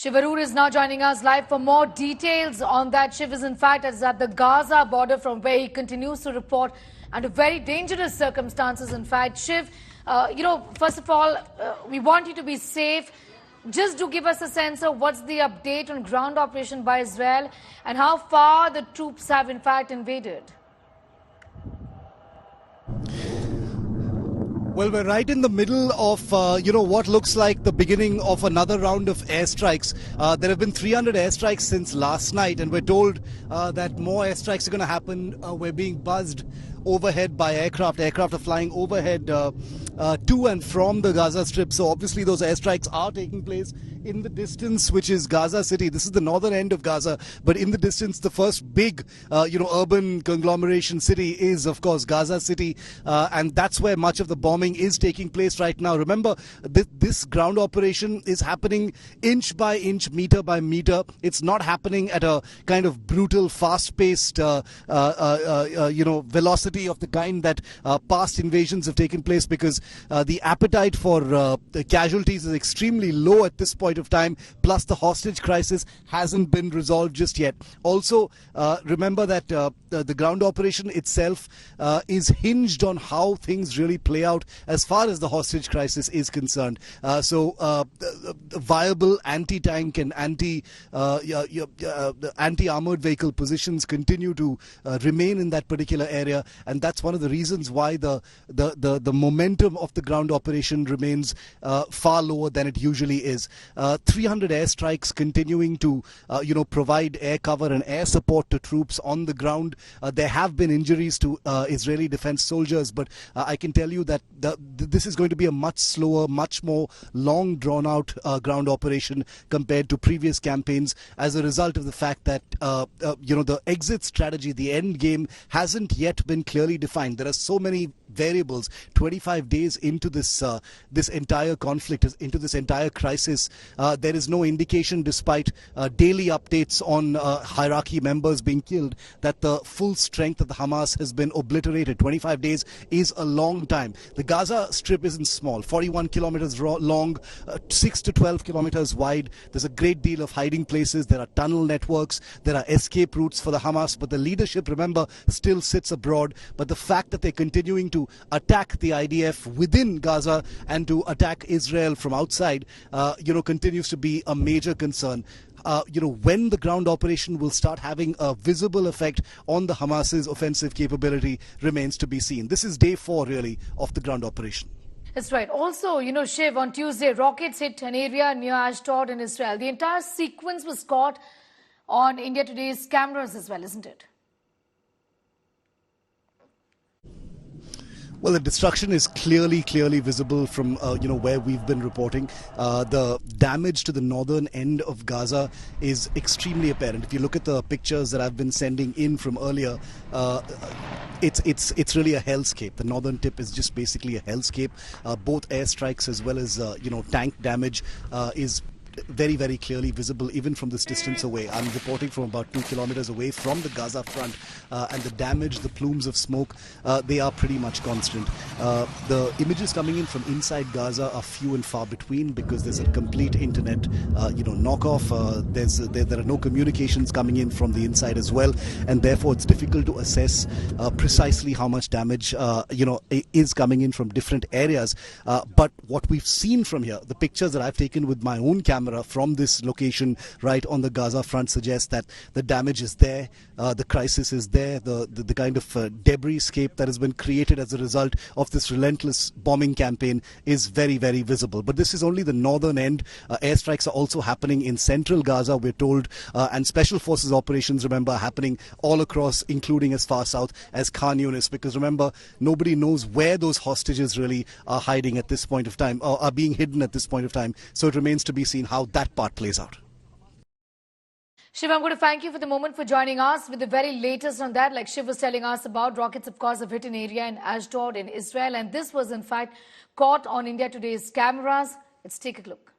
Shiv Aroor is now joining us live for more details on that. Shiv is in fact at the Gaza border from where he continues to report under very dangerous circumstances. In fact, Shiv, first of all, we want you to be safe. Just do give us a sense of what's the update on ground operation by Israel and how far the troops have in fact invaded. Well, we're right in the middle of, what looks like the beginning of another round of airstrikes. There have been 300 airstrikes since last night, and we're told that more airstrikes are going to happen. We're being buzzed overhead by aircraft. Aircraft are flying overhead to and from the Gaza Strip. So obviously those airstrikes are taking place in the distance, which is Gaza City. This is the northern end of Gaza, but in the distance, the first big, urban conglomeration city is, of course, Gaza City, and that's where much of the bombing is taking place right now. Remember, this ground operation is happening inch by inch, meter by meter. It's not happening at a kind of brutal, fast-paced, velocity of the kind that past invasions have taken place, because the appetite for the casualties is extremely low at this point of time, plus the hostage crisis hasn't been resolved just yet. Also, remember that the ground operation itself is hinged on how things really play out as far as the hostage crisis is concerned. So viable anti-tank and anti-armored vehicle positions continue to remain in that particular area, and that's one of the reasons why the momentum of the ground operation remains far lower than it usually is. 300 airstrikes continuing to provide air cover and air support to troops on the ground. There have been injuries to Israeli defense soldiers, but I can tell you that this is going to be a much slower, much more long drawn out ground operation compared to previous campaigns, as a result of the fact that the exit strategy, the end game, hasn't yet been clearly defined. There are so many variables 25 days into this entire conflict, into this entire crisis. There is no indication, despite daily updates on hierarchy members being killed, that the full strength of the Hamas has been obliterated. 25 days is a long time. The Gaza Strip isn't small, 41 kilometers long, 6 to 12 kilometers wide. There's a great deal of hiding places. There are tunnel networks. There are escape routes for the Hamas, but the leadership, remember, still sits abroad. But the fact that they're continuing to attack the IDF within Gaza and to attack Israel from outside, continues to be a major concern. When the ground operation will start having a visible effect on the Hamas's offensive capability remains to be seen. This is day 4, really, of the ground operation. That's right. Also, Shiv, on Tuesday, rockets hit an area near Ashdod in Israel. The entire sequence was caught on India Today's cameras as well, isn't it? Well, the destruction is clearly visible from where we've been reporting. The damage to the northern end of Gaza is extremely apparent. If you look at the pictures that I've been sending in from earlier, it's really a hellscape. The northern tip is just basically a hellscape. Both airstrikes as well as tank damage is very clearly visible even from this distance away. I'm reporting from about 2 kilometers away from the Gaza front, and the damage, the plumes of smoke, they are pretty much constant. The images coming in from inside Gaza are few and far between, because there's a complete internet knockoff. There are no communications coming in from the inside as well, and therefore it's difficult to assess precisely how much damage is coming in from different areas. But what we've seen from here, the pictures that I've taken with my own camera from this location right on the Gaza front, suggests that the damage is there, the crisis is there, the kind of debris scape that has been created as a result of this relentless bombing campaign is very visible. But this is only the northern end. Airstrikes are also happening in central Gaza, we're told, and special forces operations, remember, are happening all across, including as far south as Khan Yunis, because remember, nobody knows where those hostages really are hiding at this point of time, or are being hidden at this point of time. So it remains to be seen how that part plays out. Shiv, I'm going to thank you for the moment for joining us with the very latest on that. Like Shiv was telling us about, rockets, of course, have hit an area in Ashdod in Israel, and this was in fact caught on India Today's cameras. Let's take a look.